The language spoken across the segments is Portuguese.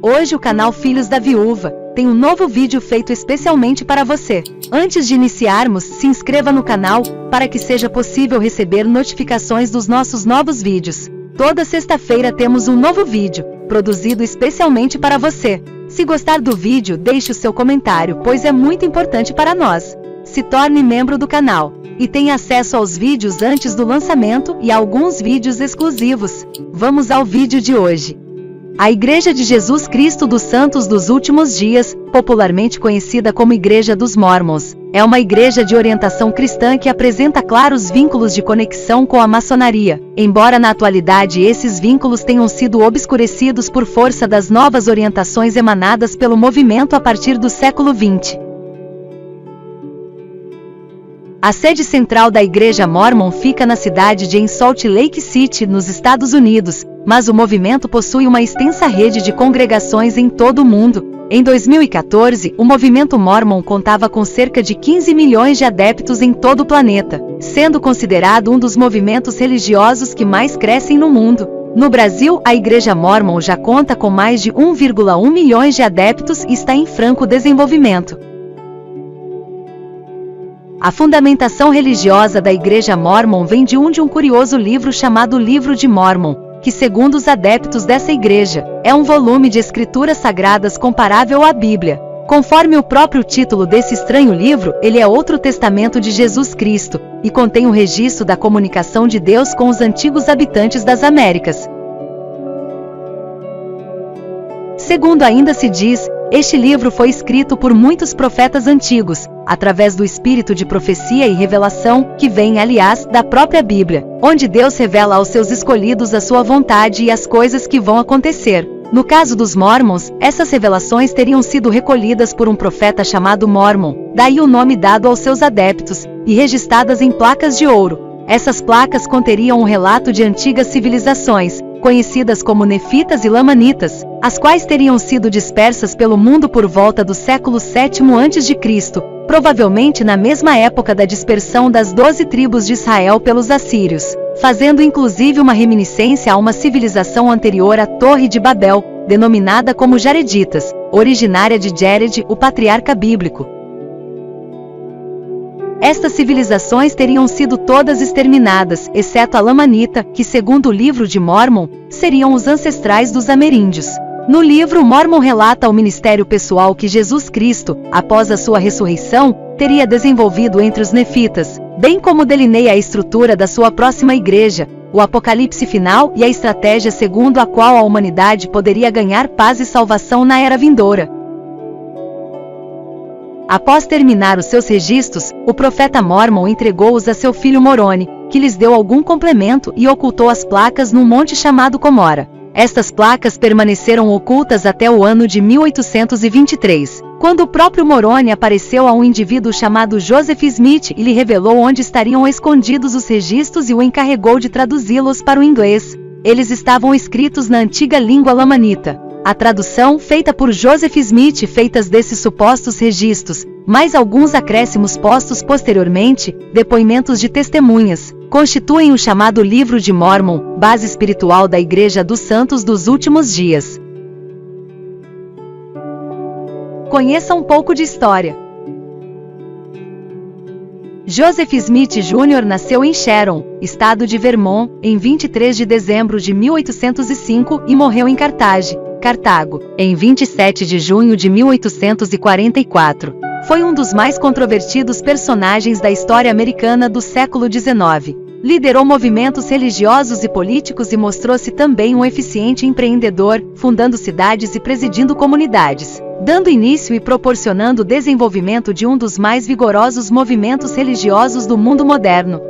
Hoje o canal Filhos da Viúva tem um novo vídeo feito especialmente para você. Antes de iniciarmos, se inscreva no canal, para que seja possível receber notificações dos nossos novos vídeos. Toda sexta-feira temos um novo vídeo, produzido especialmente para você. Se gostar do vídeo, deixe o seu comentário, pois é muito importante para nós. Se torne membro do canal e tenha acesso aos vídeos antes do lançamento e a alguns vídeos exclusivos. Vamos ao vídeo de hoje. A Igreja de Jesus Cristo dos Santos dos Últimos Dias, popularmente conhecida como Igreja dos Mormons, é uma igreja de orientação cristã que apresenta claros vínculos de conexão com a maçonaria, embora na atualidade esses vínculos tenham sido obscurecidos por força das novas orientações emanadas pelo movimento a partir do século XX. A sede central da Igreja Mormon fica na cidade de Salt Lake City, nos Estados Unidos, mas o movimento possui uma extensa rede de congregações em todo o mundo. Em 2014, o movimento Mormon contava com cerca de 15 milhões de adeptos em todo o planeta, sendo considerado um dos movimentos religiosos que mais crescem no mundo. No Brasil, a Igreja Mormon já conta com mais de 1,1 milhões de adeptos e está em franco desenvolvimento. A fundamentação religiosa da Igreja Mormon vem de um curioso livro chamado Livro de Mormon, que, segundo os adeptos dessa igreja, é um volume de escrituras sagradas comparável à Bíblia. Conforme o próprio título desse estranho livro, ele é outro testamento de Jesus Cristo, e contém um registro da comunicação de Deus com os antigos habitantes das Américas. Segundo ainda se diz, este livro foi escrito por muitos profetas antigos, através do espírito de profecia e revelação, que vem, aliás, da própria Bíblia, onde Deus revela aos seus escolhidos a sua vontade e as coisas que vão acontecer. No caso dos Mormons, essas revelações teriam sido recolhidas por um profeta chamado Mormon, daí o nome dado aos seus adeptos, e registradas em placas de ouro. Essas placas conteriam um relato de antigas civilizações, conhecidas como Nefitas e Lamanitas, as quais teriam sido dispersas pelo mundo por volta do século VII a.C., provavelmente na mesma época da dispersão das 12 tribos de Israel pelos assírios, fazendo inclusive uma reminiscência a uma civilização anterior à Torre de Babel, denominada como Jareditas, originária de Jared, o patriarca bíblico. Estas civilizações teriam sido todas exterminadas, exceto a Lamanita, que, segundo o livro de Mormon, seriam os ancestrais dos ameríndios. No livro, Mormon relata o ministério pessoal que Jesus Cristo, após a sua ressurreição, teria desenvolvido entre os nefitas, bem como delineia a estrutura da sua próxima igreja, o apocalipse final e a estratégia segundo a qual a humanidade poderia ganhar paz e salvação na era vindoura. Após terminar os seus registros, o profeta Mormon entregou-os a seu filho Moroni, que lhes deu algum complemento e ocultou as placas num monte chamado Comora. Estas placas permaneceram ocultas até o ano de 1823, quando o próprio Moroni apareceu a um indivíduo chamado Joseph Smith e lhe revelou onde estariam escondidos os registros e o encarregou de traduzi-los para o inglês. Eles estavam escritos na antiga língua lamanita. A tradução, feita por Joseph Smith, feitas desses supostos registros, mais alguns acréscimos postos posteriormente, depoimentos de testemunhas, constituem o chamado Livro de Mormon, base espiritual da Igreja dos Santos dos Últimos Dias. Conheça um pouco de história. Joseph Smith Jr. nasceu em Sharon, estado de Vermont, em 23 de dezembro de 1805 e morreu em Cartago, em 27 de junho de 1844. Foi um dos mais controvertidos personagens da história americana do século XIX. Liderou movimentos religiosos e políticos e mostrou-se também um eficiente empreendedor, fundando cidades e presidindo comunidades, dando início e proporcionando o desenvolvimento de um dos mais vigorosos movimentos religiosos do mundo moderno.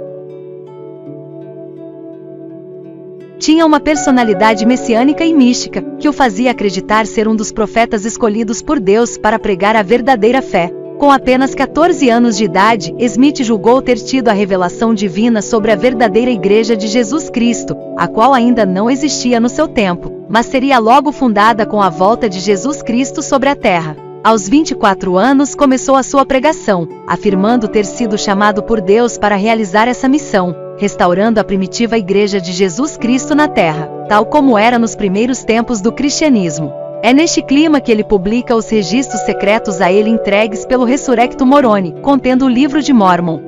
Tinha uma personalidade messiânica e mística, que o fazia acreditar ser um dos profetas escolhidos por Deus para pregar a verdadeira fé. Com apenas 14 anos de idade, Smith julgou ter tido a revelação divina sobre a verdadeira Igreja de Jesus Cristo, a qual ainda não existia no seu tempo, mas seria logo fundada com a volta de Jesus Cristo sobre a terra. Aos 24 anos começou a sua pregação, afirmando ter sido chamado por Deus para realizar essa missão, restaurando a primitiva Igreja de Jesus Cristo na Terra, tal como era nos primeiros tempos do cristianismo. É neste clima que ele publica os registros secretos a ele entregues pelo Resurrecto Moroni, contendo o Livro de Mórmon.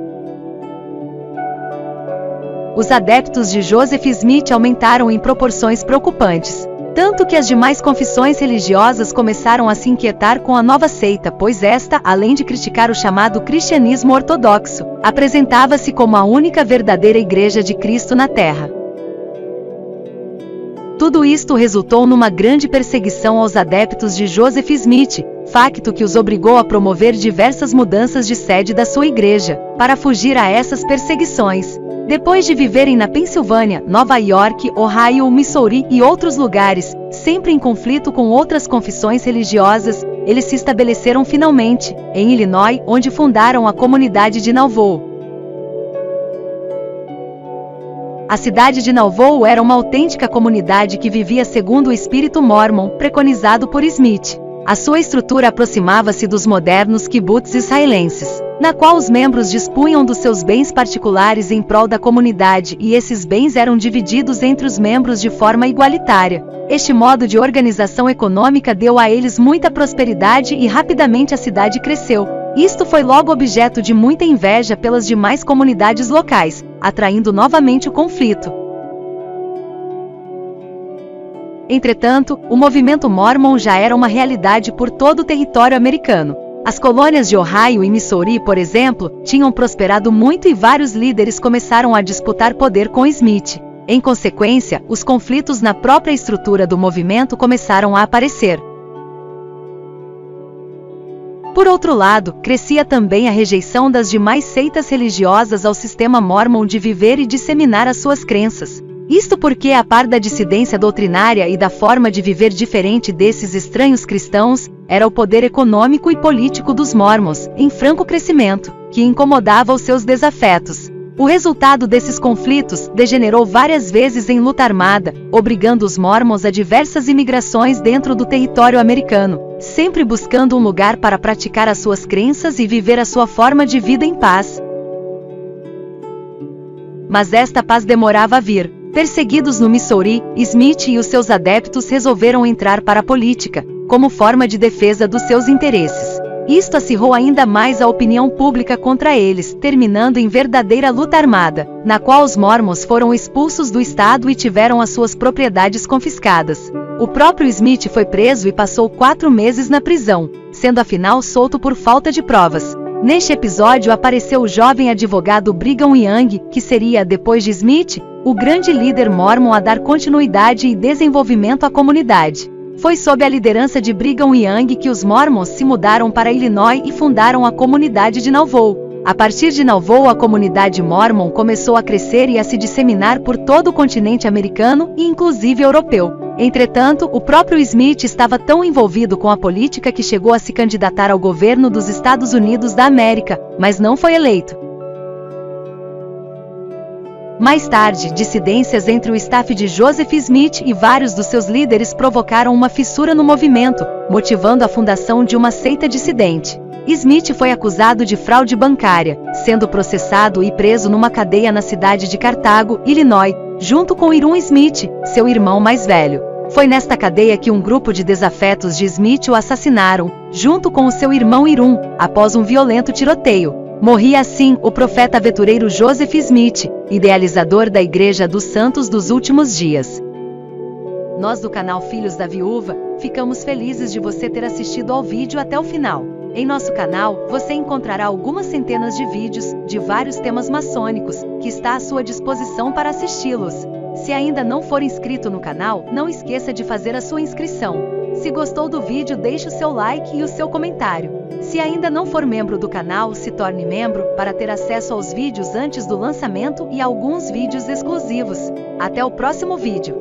Os adeptos de Joseph Smith aumentaram em proporções preocupantes, tanto que as demais confissões religiosas começaram a se inquietar com a nova seita, pois esta, além de criticar o chamado cristianismo ortodoxo, apresentava-se como a única verdadeira Igreja de Cristo na Terra. Tudo isto resultou numa grande perseguição aos adeptos de Joseph Smith, facto que os obrigou a promover diversas mudanças de sede da sua igreja, para fugir a essas perseguições. Depois de viverem na Pensilvânia, Nova York, Ohio, Missouri e outros lugares, sempre em conflito com outras confissões religiosas, eles se estabeleceram finalmente em Illinois, onde fundaram a comunidade de Nauvoo. A cidade de Nauvoo era uma autêntica comunidade que vivia segundo o espírito mórmon preconizado por Smith. A sua estrutura aproximava-se dos modernos kibbutz israelenses, na qual os membros dispunham dos seus bens particulares em prol da comunidade e esses bens eram divididos entre os membros de forma igualitária. Este modo de organização econômica deu a eles muita prosperidade e rapidamente a cidade cresceu. Isto foi logo objeto de muita inveja pelas demais comunidades locais, atraindo novamente o conflito. Entretanto, o movimento mórmon já era uma realidade por todo o território americano. As colônias de Ohio e Missouri, por exemplo, tinham prosperado muito e vários líderes começaram a disputar poder com Smith. Em consequência, os conflitos na própria estrutura do movimento começaram a aparecer. Por outro lado, crescia também a rejeição das demais seitas religiosas ao sistema mórmon de viver e disseminar as suas crenças. Isto porque, a par da dissidência doutrinária e da forma de viver diferente desses estranhos cristãos, era o poder econômico e político dos mórmons, em franco crescimento, que incomodava os seus desafetos. O resultado desses conflitos degenerou várias vezes em luta armada, obrigando os mórmons a diversas imigrações dentro do território americano, sempre buscando um lugar para praticar as suas crenças e viver a sua forma de vida em paz. Mas esta paz demorava a vir. Perseguidos no Missouri, Smith e os seus adeptos resolveram entrar para a política, como forma de defesa dos seus interesses. Isto acirrou ainda mais a opinião pública contra eles, terminando em verdadeira luta armada, na qual os mórmons foram expulsos do estado e tiveram as suas propriedades confiscadas. O próprio Smith foi preso e passou 4 meses na prisão, sendo afinal solto por falta de provas. Neste episódio apareceu o jovem advogado Brigham Young, que seria, depois de Smith, o grande líder mórmon a dar continuidade e desenvolvimento à comunidade. Foi sob a liderança de Brigham Young que os mórmons se mudaram para Illinois e fundaram a comunidade de Nauvoo. A partir de Nauvoo, a comunidade mórmon começou a crescer e a se disseminar por todo o continente americano e inclusive europeu. Entretanto, o próprio Smith estava tão envolvido com a política que chegou a se candidatar ao governo dos Estados Unidos da América, mas não foi eleito. Mais tarde, dissidências entre o staff de Joseph Smith e vários dos seus líderes provocaram uma fissura no movimento, motivando a fundação de uma seita dissidente. Smith foi acusado de fraude bancária, sendo processado e preso numa cadeia na cidade de Cartago, Illinois, junto com Hyrum Smith, seu irmão mais velho. Foi nesta cadeia que um grupo de desafetos de Smith o assassinaram, junto com o seu irmão Hyrum, após um violento tiroteio. Morria assim o profeta aventureiro Joseph Smith, idealizador da Igreja dos Santos dos Últimos Dias. Nós do canal Filhos da Viúva, ficamos felizes de você ter assistido ao vídeo até o final. Em nosso canal, você encontrará algumas centenas de vídeos, de vários temas maçônicos, que está à sua disposição para assisti-los. Se ainda não for inscrito no canal, não esqueça de fazer a sua inscrição. Se gostou do vídeo, deixe o seu like e o seu comentário. Se ainda não for membro do canal, se torne membro, para ter acesso aos vídeos antes do lançamento e alguns vídeos exclusivos. Até o próximo vídeo.